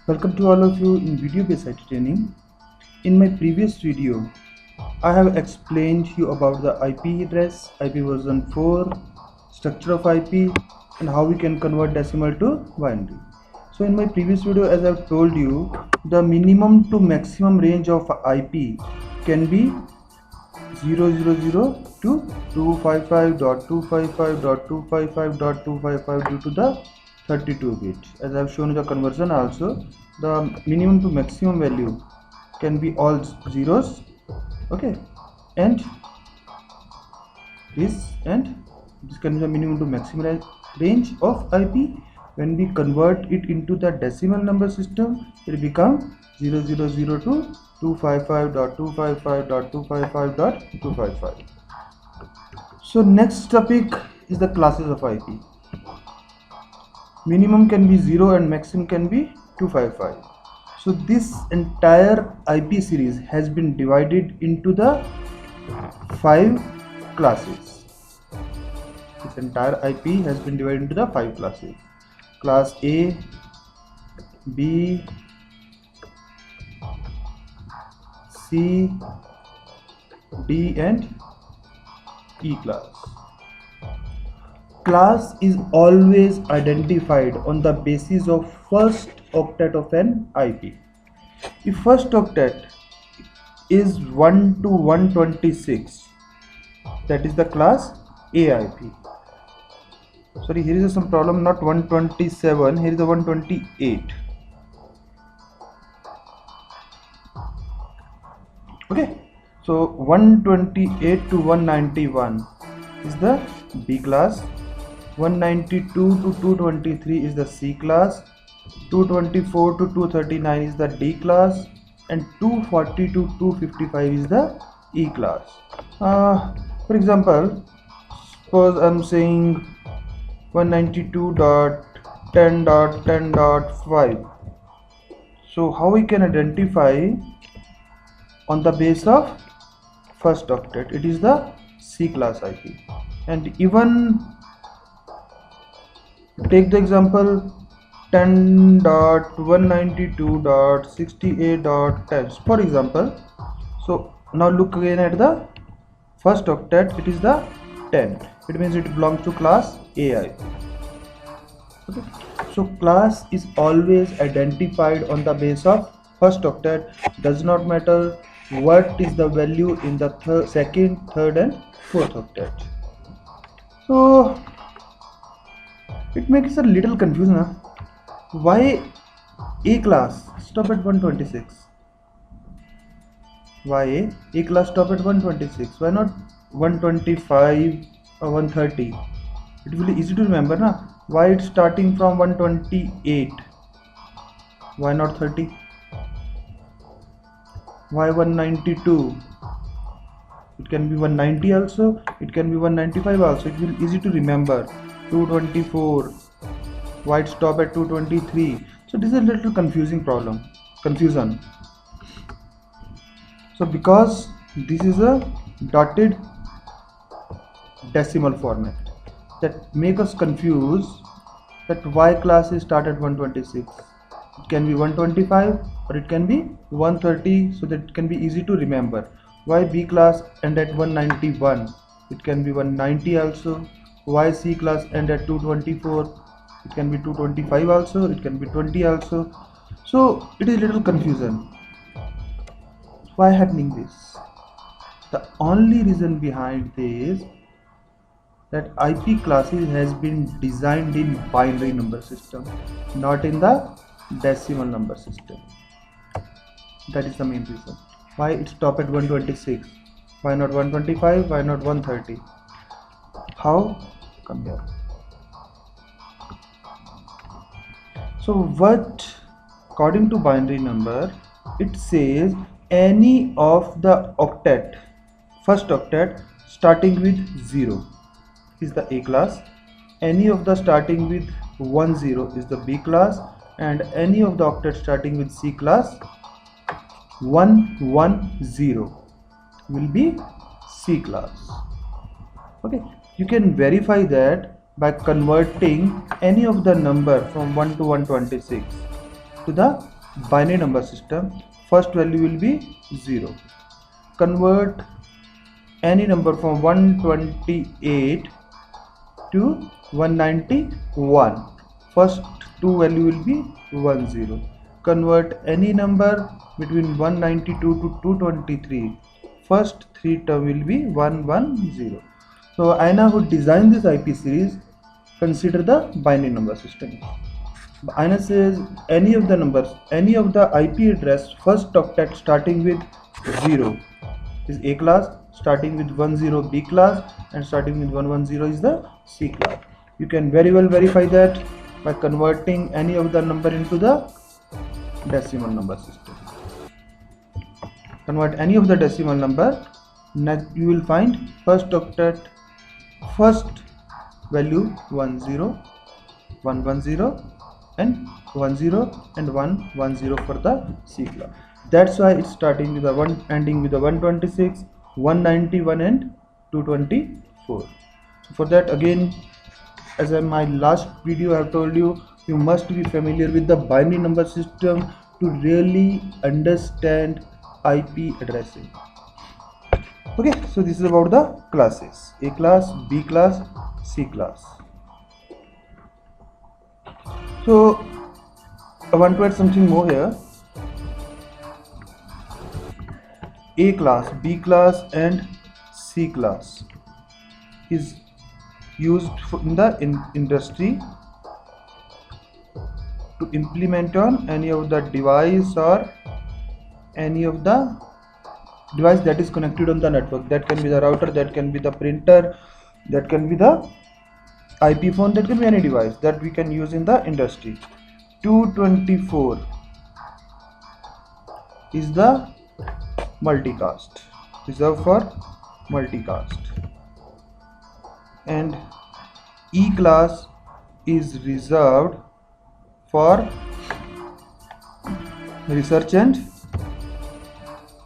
Welcome to all of you in video based IT training. In my previous video, I have explained you about the IP address, IP version 4, structure of IP, and how we can convert decimal to binary. So in my previous video, as I've told you, the minimum to maximum range of IP can be 000 to 255.255.255.255 due to the 32 bit. As I have shown you the conversion also, the minimum to maximum value can be all zeros, okay, and this can be the minimum to maximum range of IP. When we convert it into the decimal number system, it becomes 000 to 255.255.255.255. So next topic is the classes of IP. Minimum can be 0 and maximum can be 255. So this entire IP series has been divided into the 5 classes. This entire IP has been divided into the 5 classes. Class A, B, C, D and E class. Class is always identified on the basis of first octet of an IP. If first octet is 1 to 126, that is the class A IP. Sorry, here is some problem, not 127, here is the 128. Okay, so 128 to 191 is the B class, 192 to 223 is the C class, 224 to 239 is the D class, and 240 to 255 is the E class. For example, suppose I'm saying 192.10.10.5. So how we can identify on the base of first octet? It is the C class IP. And even take the example 10.192.68.10 for example. So now look again at the first octet. It is the 10. It means it belongs to class AI. Okay. So class is always identified on the base of first octet. Does not matter what is the value in the second, third and fourth octet. So it makes a little confusion. Huh? Why A class stop at 126? Why A class stop at 126? Why not 125 or 130? It will be easy to remember, na? Why it's starting from 128? Why not 30? Why 192? It can be 190 also, it can be 195 also. It will be easy to remember. 224. Why it stop at 223? So this is a little confusion. So because this is a dotted decimal format, that make us confuse that why classes start at 126. It can be 125 or it can be 130, so that it can be easy to remember. Why B class end at 191? It can be 190 also. Why C class end at 224? It can be 225 also. It can be 20 also. So it is little confusion. Why happening this? The only reason behind this, that IP classes has been designed in binary number system, not in the decimal number system. That is the main reason. Why it stop at 126? Why not 125? Why not 130? How? Come here. So what, according to binary number, it says any of the octet, first octet starting with 0 is the A class, any of the starting with 10 is the B class, and any of the octet starting with C class 110 will be C class. Okay, you can verify that by converting any of the number from 1 to 126 to the binary number system, first value will be 0. Convert any number from 128 to 191, first two value will be 10. Convert any number between 192 to 223, first three term will be 110. So Aina, who designed this IP series, consider the binary number system. Aina says any of the numbers, any of the IP address first octet starting with 0 is A class, starting with 10 B class, and starting with 110 is the C class. You can very well verify that by converting any of the number into the decimal number system. Convert any of the decimal number, you will find first octet, first value 10, 110 and 10 and 110 for the C class. That's why it's starting with a 1, ending with a 126, 191 and 224. So for that, again, as in my last video I have told you, you must be familiar with the binary number system to really understand IP addressing. Okay, so this is about the classes: A class, B class, C class. So I want to add something more here. A class, B class and C class is used in the industry to implement on any of the device or any of the device that is connected on the network. That can be the router, that can be the printer, that can be the IP phone, that can be any device that we can use in the industry. 224 is the multicast, reserved for multicast, and E class is reserved for research and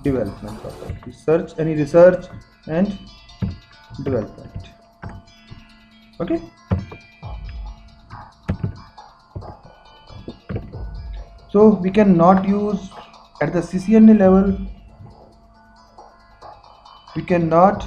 development purpose. Any research and development. Okay. So we cannot use at the CCNA level, we cannot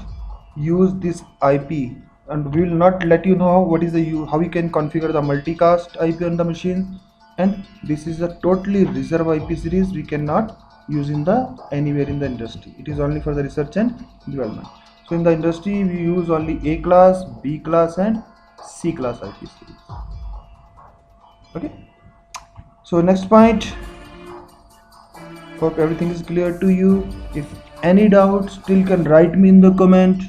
use this IP, and we will not let you know what is the how we can configure the multicast IP on the machine. And this is a totally reserved IP series, we cannot use in the anywhere in the industry. It is only for the research and development. So in the industry we use only A class, B class and C class IP series. Okay. So next point, hope everything is clear to you. If any doubt, still can write me in the comment.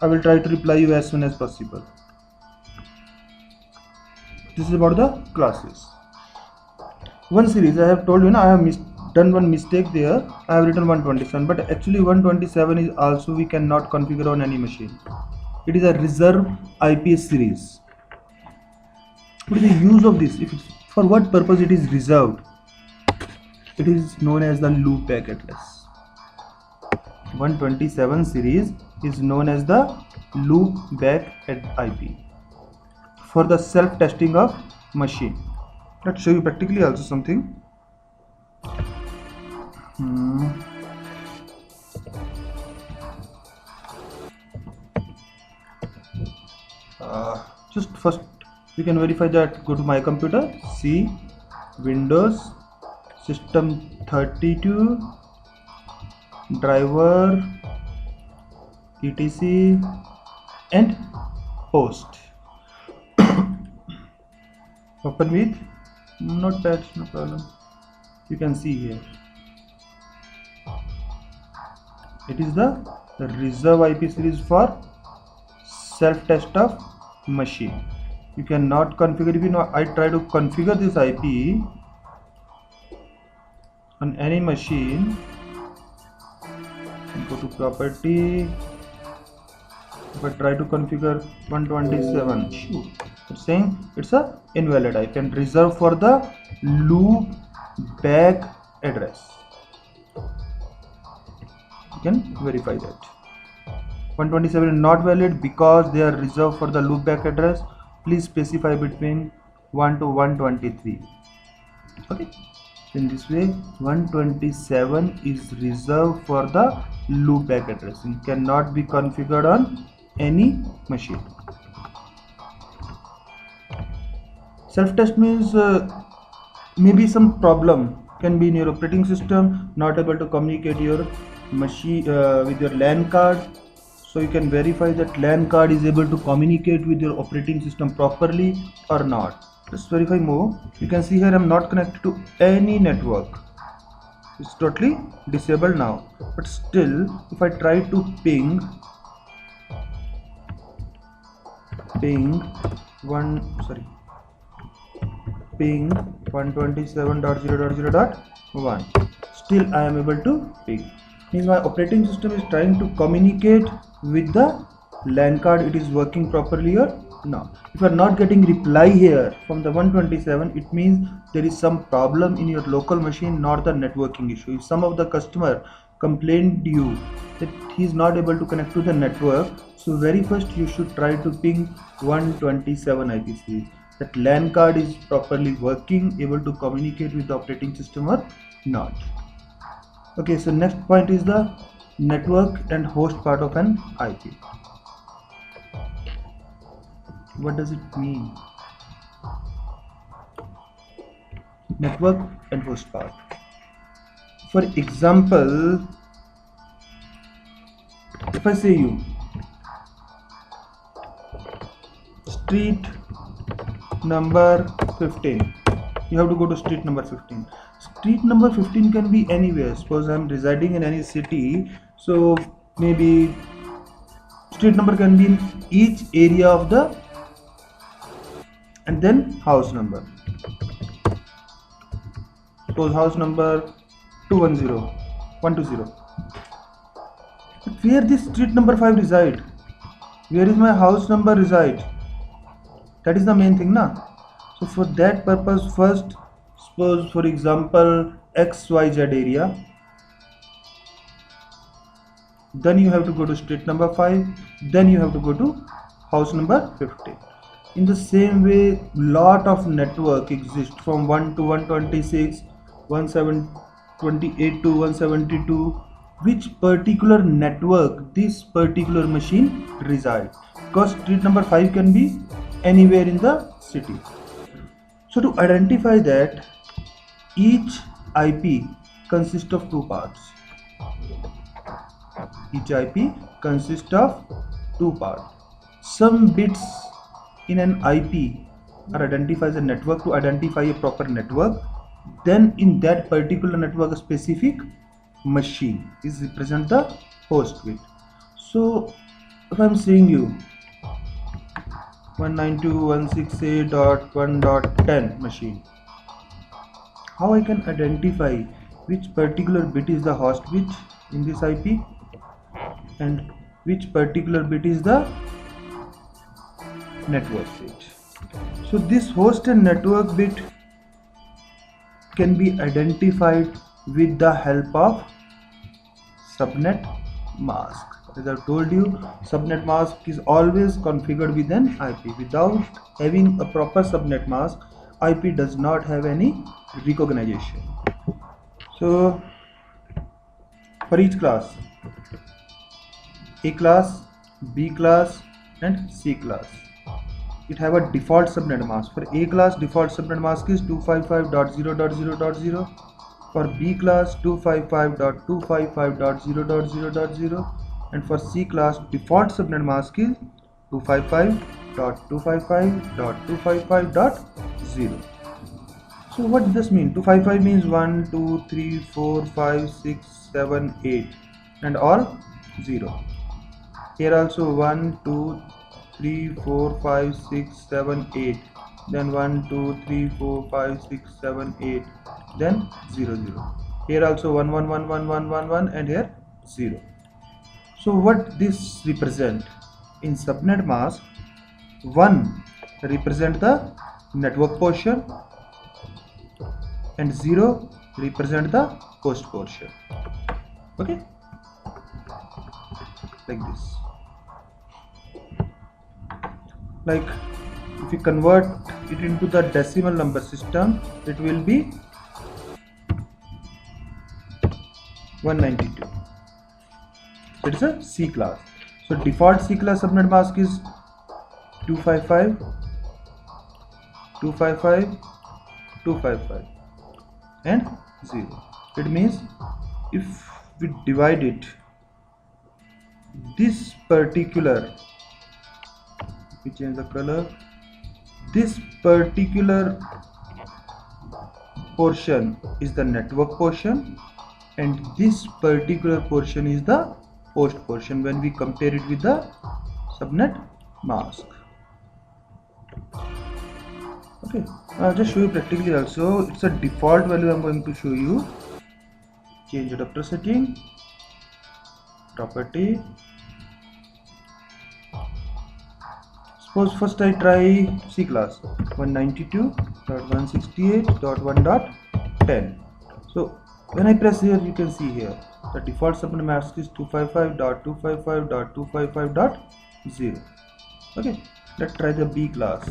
I will try to reply you as soon as possible. This is about the classes. One series I have told you, I have done one mistake there. I have written 127, but actually 127 is also we cannot configure on any machine. It is a reserved IP series. What is the use of this? For what purpose it is reserved? It is known as the loopback address. 127 series is known as the loopback IP for the self-testing of machine. Let's show you practically also something. Just first we can verify that. Go to my computer, C, Windows, System 32, driver, etc, and host. Open with Notepad, no problem. You can see here it is the reserve IP series for self-test of machine. You cannot configure. If you know, I try to configure this IP on any machine. Go to property, but try to configure 127. Shoot, it's saying it's a invalid IP and reserved for the loop back address. You can verify that 127 is not valid because they are reserved for the loopback address. Please specify between 1 to 123. Okay. In this way 127 is reserved for the loopback addressing, cannot be configured on any machine. Self-test means maybe some problem can be in your operating system, not able to communicate your machine with your LAN card. So you can verify that LAN card is able to communicate with your operating system properly or not. Let's verify more. You can see here I'm not connected to any network. It's totally disabled now. But still, if I try to ping 127.0.0.1, still I am able to ping. Means my operating system is trying to communicate with the LAN card. It is working properly or not. If you are not getting reply here from the 127, it means there is some problem in your local machine, not the networking issue. If some of the customer complained to you that he is not able to connect to the network, so very first you should try to ping 127 IP series. That LAN card is properly working, able to communicate with the operating system or not. Okay, so next point is the network and host part of an IP. What does it mean? Network and host part. For example, if I say you street number 15, you have to go to street number 15. Street number 15 can be anywhere. Suppose I am residing in any city, so maybe street number can be in each area of the, and then house number. Suppose house number 120. But where this street number 5 reside? Where is my house number reside? That is the main thing, na? So for that purpose, first suppose for example XYZ area, then you have to go to street number 5, then you have to go to house number 15. In the same way, lot of network exists from 1 to 126, 128 to 172. Which particular network this particular machine resides, because street number 5 can be anywhere in the city. So to identify that, each IP consists of two parts. Each IP consists of two parts. Some bits in an IP are identified as a network to identify a proper network. Then in that particular network, a specific machine is represent the host bit. So if I'm saying you 192.168.1.10 machine, how I can identify which particular bit is the host bit in this IP and which particular bit is the network bit. So this host and network bit can be identified with the help of subnet mask. As I told you, subnet mask is always configured with an IP. Without having a proper subnet mask, IP does not have any recognition. So for each class, A class, B class and C class, it have a default subnet mask. For A class, default subnet mask is 255.0.0.0. For B class, 255.255.0.0.0. and for C class, default subnet mask is 255.255.255.0. So what does this mean? 255 means 1, 2, 3, 4, 5, 6, 7, 8 and all 0. Here also 1, 2, 3, 4, 5, 6, 7, 8. Then 1, 2, 3, 4, 5, 6, 7, 8. Then 0, 0. Here also 1, 1, 1, 1, 1, 1, 1 and here 0. So what this represent? In subnet mask, 1 represent the network portion and 0 represent the host portion. Okay, like this. Like if you convert it into the decimal number system, it will be 192. It is a C class. So default C class subnet mask is 255, 255, 255 and 0. It means if we divide it, this particular, we change the color, this particular portion is the network portion and this particular portion is the host portion when we compare it with the subnet mask. Okay, I'll just show you practically also. It's a default value I'm going to show you. Change adapter setting, property. Suppose first I try C class 192.168.1.10. So when I press here, you can see here the default subnet mask is 255.255.255.0. Okay, let's try the B class.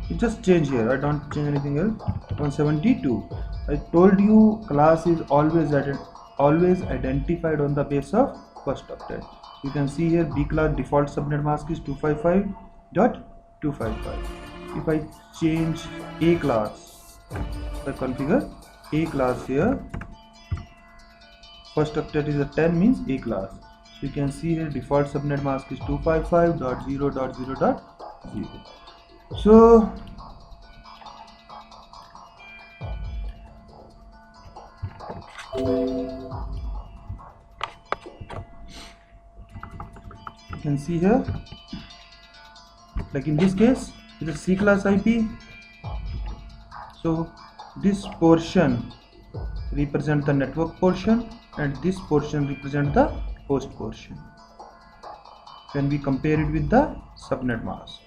You just change here, I don't change anything else. 172. I told you class is always identified on the base of first octet. You can see here B class default subnet mask is 255.255. If I change A class, I configure A class here, first octet is a 10 means A class. So you can see here default subnet mask is 255.0.0.0. So you can see here, like in this case it is C class IP. So this portion represents the network portion and this portion represents the host portion when we compare it with the subnet mask.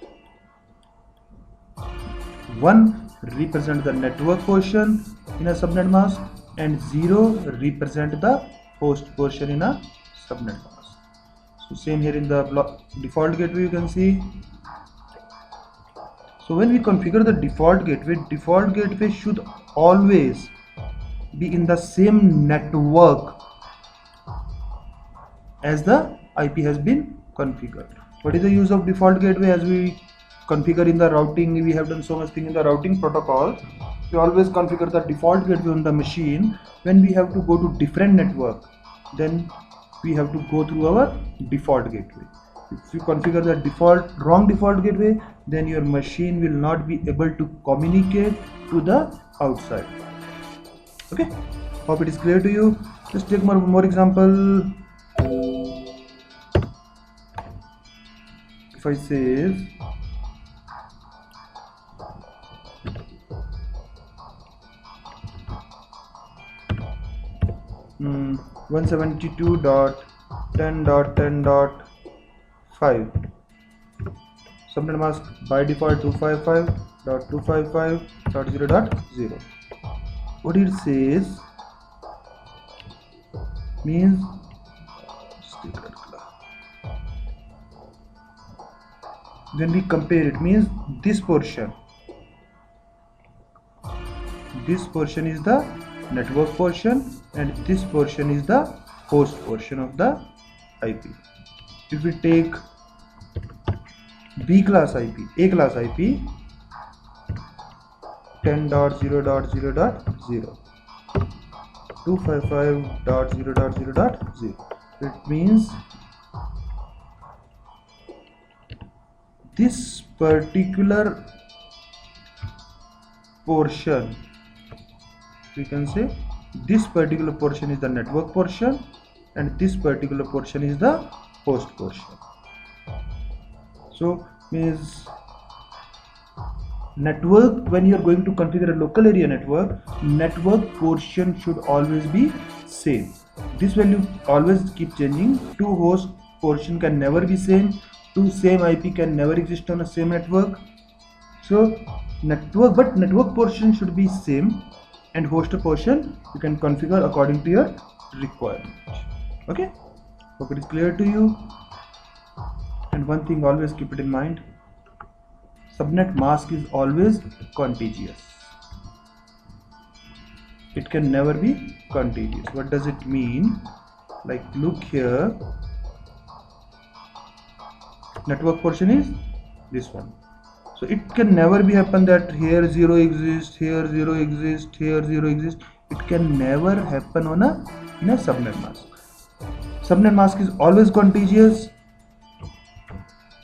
1 represents the network portion in a subnet mask and 0 represents the host portion in a subnet mask. So same here in the default gateway you can see. So when we configure the default gateway should always be in the same network as the IP has been configured. What is the use of default gateway? As we configure in the routing, we have done so much thing in the routing protocol. We always configure the default gateway on the machine. When we have to go to different network, then we have to go through our default gateway. If you configure the wrong default gateway, then your machine will not be able to communicate to the outside. Okay, hope it is clear to you. Just take more example. If I save 172.10.10.5 subnet mask by default 255.255.0.0. what it says means when we compare it means this portion is the network portion and this portion is the host portion of the IP. If we take B class IP, A class IP 10.0.0.0 255.0.0.0, it means this particular portion, we can say this particular portion is the network portion and this particular portion is the host portion. So means network, when you are going to configure a local area network portion should always be same. This value always keep changing. Two host portion can never be same. Two same IP can never exist on a same network. So network portion should be same and host portion you can configure according to your requirement. Okay, hope it is clear to you. And one thing, always keep it in mind, subnet mask is always contagious. it can never be contiguous. What does it mean? Like, look here, network portion is this one. So it can never be happen that here 0 exists, here 0 exists, here 0 exists. It can never happen on in a subnet mask. Subnet mask is always contiguous,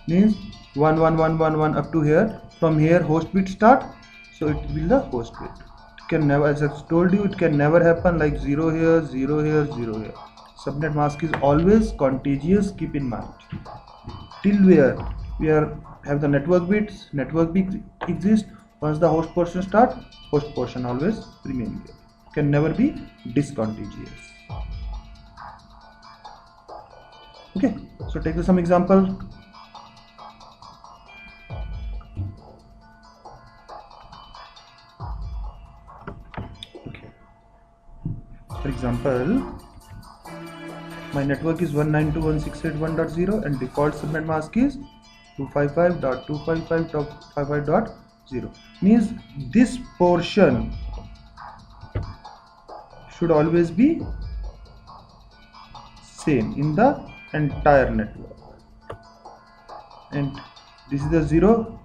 means 1 1 1 1 1 up to here. From here host bit start, so it will the host bit. It can never, as I told you, it can never happen like 0 here, 0 here, 0 here. Subnet mask is always contiguous, keep in mind. Till where we have the network bits, network bit exists. Once the host portion start, host portion always remain there. Can never be discontiguous. Okay, so take some example. Okay, for example, my network is 192.168.1.0 and default subnet mask is 255.255.55.0. Means this portion should always be same in the entire network. And this is the 0,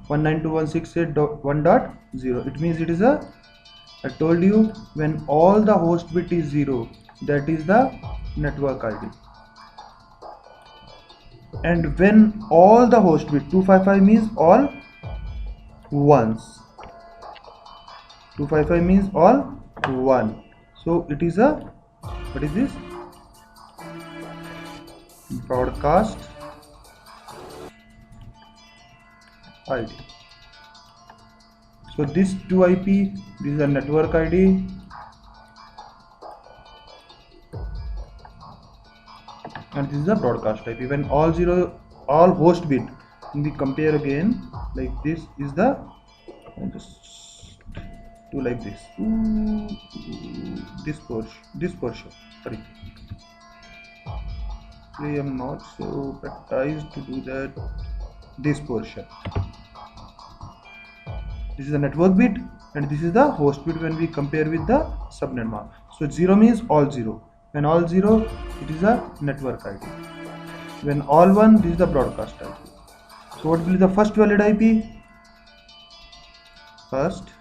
192.168.1.0. It means it is a, I told you, when all the host bit is 0, that is the network ID. And when all the host bit, 255 means all ones, 255 means all 1. So it is a, what is this? Broadcast ID. So this 2 IP, this is a network ID, and this is a broadcast IP. When all host bit, when we compare again, like this is the, just do like this, this portion, sorry, I am not so practiced to do that. This portion, this is the network bit and this is the host bit when we compare with the subnet mask. So 0 means all 0. When all 0, it is a network ID. When all 1, this is the broadcast IP. So what will be the first valid IP? First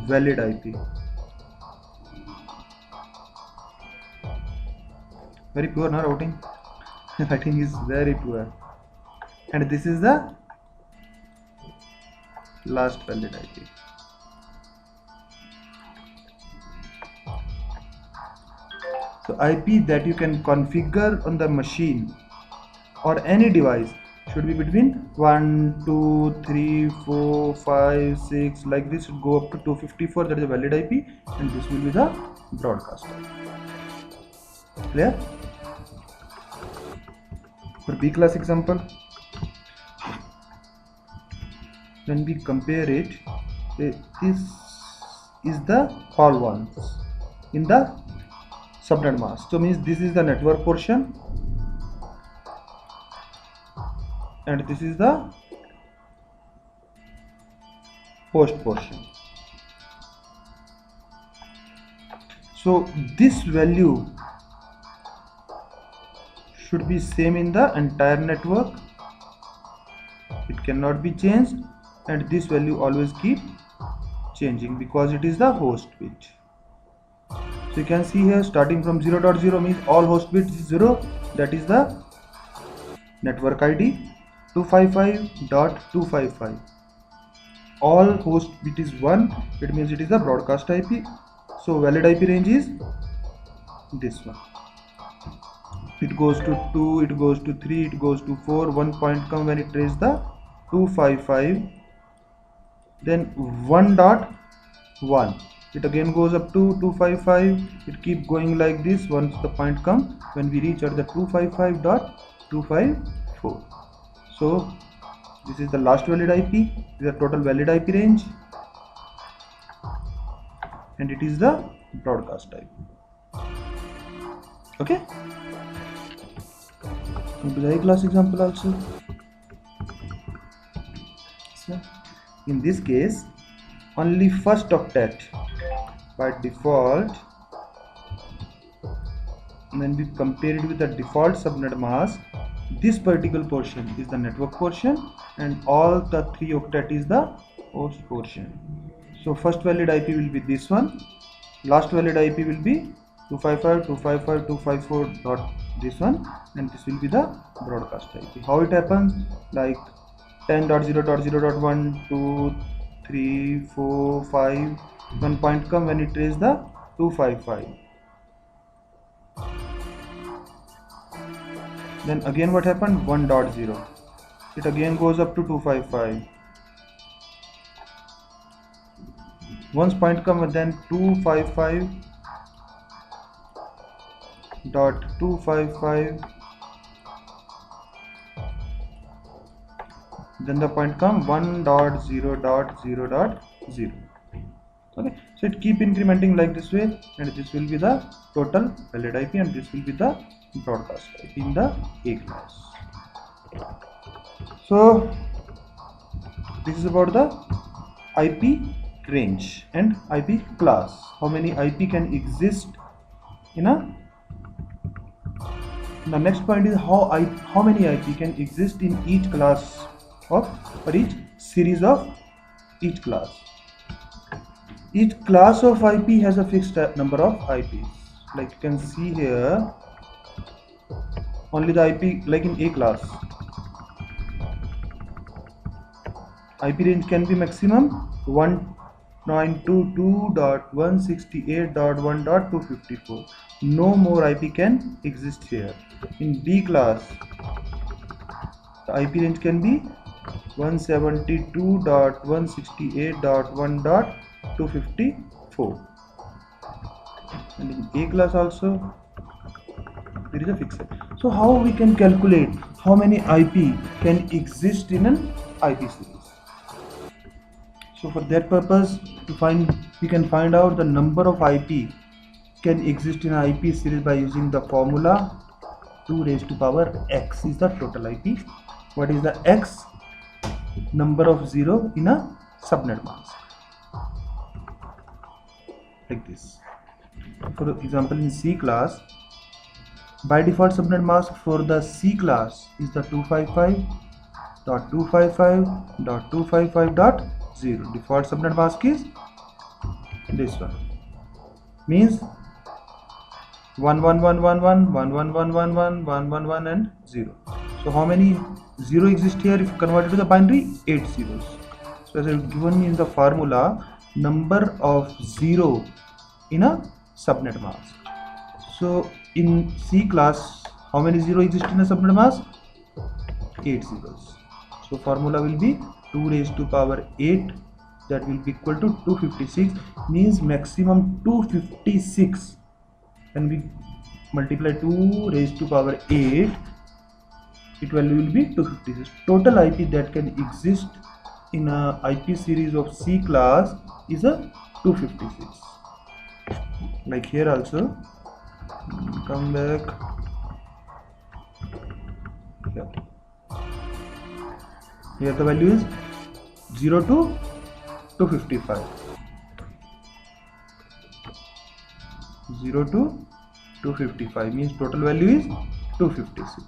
valid IP. Very poor, no routing. Writing is very poor. And this is the last valid IP. So IP that you can configure on the machine or any device should be between 1, 2, 3, 4, 5, 6, like this. Should go up to 254, that is a valid IP, and this will be the broadcast IP. Clear? For B class example, when we compare it, this is the all ones in the subnet mask. So means this is the network portion and this is the host portion. So this value should be same in the entire network. It cannot be changed, and this value always keep changing because it is the host bit. So you can see here, starting from 0.0 means all host bits is 0, that is the network ID. 255.255, all host bit is 1, it means it is the broadcast IP. So valid IP range is this one. It goes to 2, it goes to 3, it goes to 4. One point come when it reaches the 255, then 1.1, it again goes up to 255. It keep going like this. Once the point come when we reach at the 255.254. So this is the last valid IP, this is the total valid IP range, and it is the broadcast IP. Okay, come to the A class example also. So In this case, only first octet by default, and then we compare it with the default subnet mask. This particular portion is the network portion and all the 3 octet is the host portion. So first valid IP will be this one, last valid IP will be 255.255.254 dot this one, and this will be the broadcast IP. How it happens? Like 10.0.0.1, 2, 3, 4, 5. One point come when it is the 255. Then again what happened? 1.0. It again goes up to 255. Once point come, then 255.255. Then the point come 1.0.0.0. Okay, so it keep incrementing like this way, and this will be the total valid IP and this will be the broadcast IP in the A class. So this is about the IP range and IP class. How many IP can exist in a. The next point is how many IP can exist in each class of, or each series of each class. Each class of IP has a fixed number of IPs. Like you can see here, only the IP, like in A class, IP range can be maximum 192.168.1.254. No more IP can exist here. In B class, the IP range can be 172.168.1.254, and in A class also there is a fixed. So how we can calculate how many IP can exist in an IP series? So for that purpose, we can find out the number of IP can exist in an IP series by using the formula 2 raised to power x is the total IP. What is the x? Number of 0 in a subnet mask, like this. For example, in C class, by default subnet mask for the C class is the 255.255.255.0. default subnet mask is this one, means 11111111111 and 0. So how many 0 exist here? If converted to the binary, 8 zeros. So as I've given me in the formula, number of 0 in a subnet mask. So in C class, how many 0 exist in a subnet mask? 8 zeros. So formula will be 2 raised to power 8, that will be equal to 256, means maximum 256. When we multiply 2 raised to power 8, it value will be 256. Total IP that can exist in a IP series of C class is a 256. Like here also, come back here. Here the value is 0 to 255. 0 to 255 means total value is 256.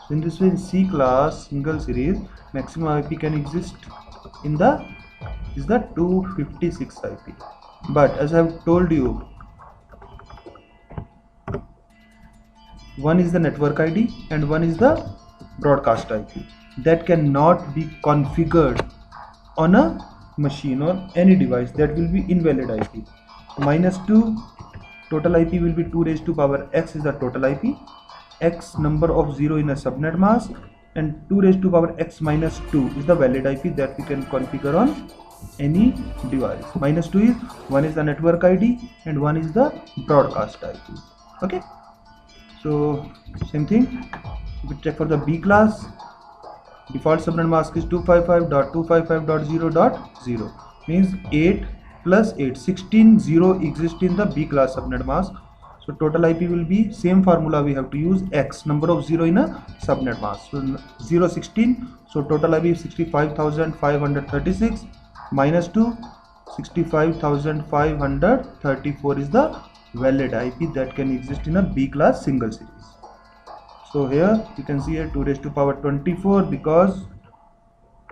So in this way, in C class single series, maximum IP can exist in the 256 IP. But as I have told you, one is the network ID and one is the broadcast IP. That cannot be configured on a machine or any device. That will be invalid IP. -2 total IP will be 2 raised to power x is the total IP. X number of 0 in a subnet mask, and 2 raised to power x minus 2 is the valid IP that we can configure on any device. -2 is, one is the network ID and one is the broadcast IP. Okay, so same thing, we check for the B class. Default subnet mask is 255.255.0.0, means 8 plus 8, 16 0 exist in the B class subnet mask. So total IP will be same formula, we have to use x number of 0 in a subnet mask. So 0 16, so total IP is 65,536. -2, 65,534 is the valid IP that can exist in a B class single series. So here you can see here 2 raised to power 24 because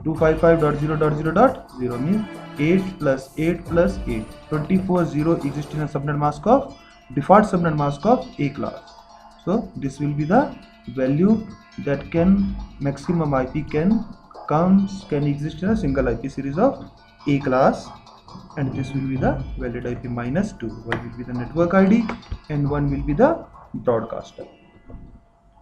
255.0.0.0 means 8 plus 8 plus 8. 24 0 exists in a subnet mask of default subnet mask of A class. So this will be the value that can maximum IP can exist in a single IP series of A class, and this will be the valid IP -2. One will be the network ID and one will be the broadcast IP.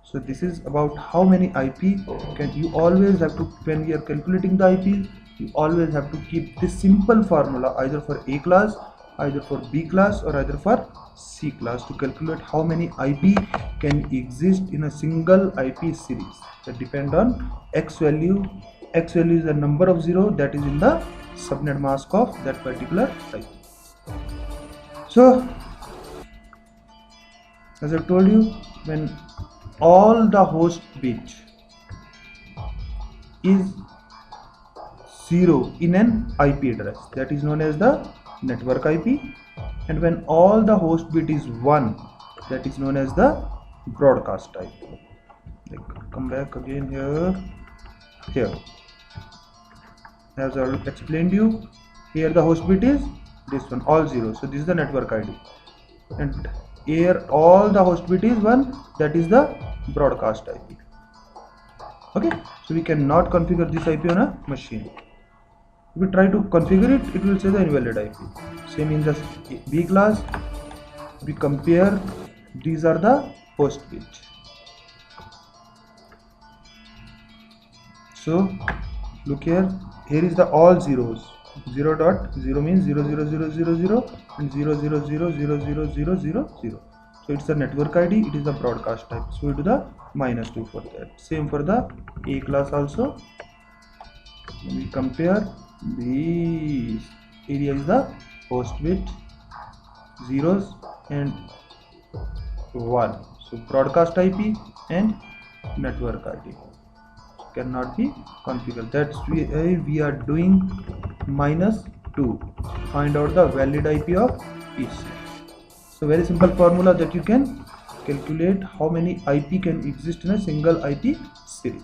So this is about how many IP can you always have to, when we are calculating the IP, you always have to keep this simple formula either for A class, either for B class, or either for C class to calculate how many IP can exist in a single IP series that depend on X value. X value is the number of 0 that is in the subnet mask of that particular IP. So as I told you, when all the host bit is 0 in an IP address, that is known as the network IP, and when all the host bit is 1, that is known as the broadcast IP. Come back again here. As I explained you, here the host bit is this one, all 0, so this is the network ID, and here all the host bit is 1, that is the broadcast IP. Okay, so we cannot configure this IP on a machine. If we try to configure it, it will say the invalid IP. Same in the B class, we compare, these are the host bit. So look here is the all zeros. 0.0 means 00000 and 0000000. So it's the network ID, it is the broadcast type, so we do the -2 for that. Same for the A class also. When we compare, this area is the host bit, zeros and 1, so broadcast IP and network ID cannot be configured. That's why we are doing -2, find out the valid IP of each series. So very simple formula that you can calculate how many IP can exist in a single IP series.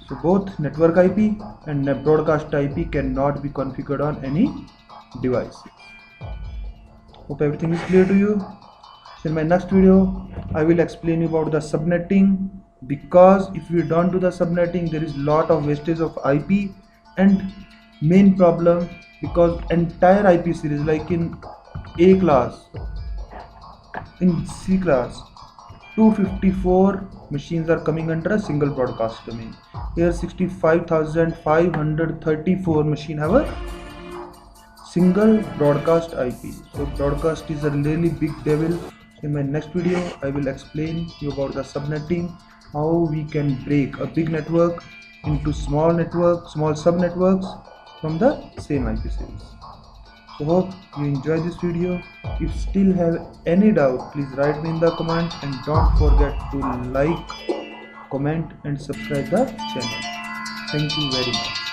So both network IP and broadcast IP cannot be configured on any device. Hope everything is clear to you. So in my next video, I will explain you about the subnetting, because if we don't do the subnetting, there is lot of wastage of IP, and main problem because entire IP series, like in A class, in C class, 254 machines are coming under a single broadcast domain. Here 65,534 machine have a single broadcast IP. So broadcast is a really big devil. In my next video, I will explain you about the subnetting, how we can break a big network into small sub-networks from the same IP series. So hope you enjoy this video. If still have any doubt, please write me in the comment, and don't forget to like, comment and subscribe the channel. Thank you very much.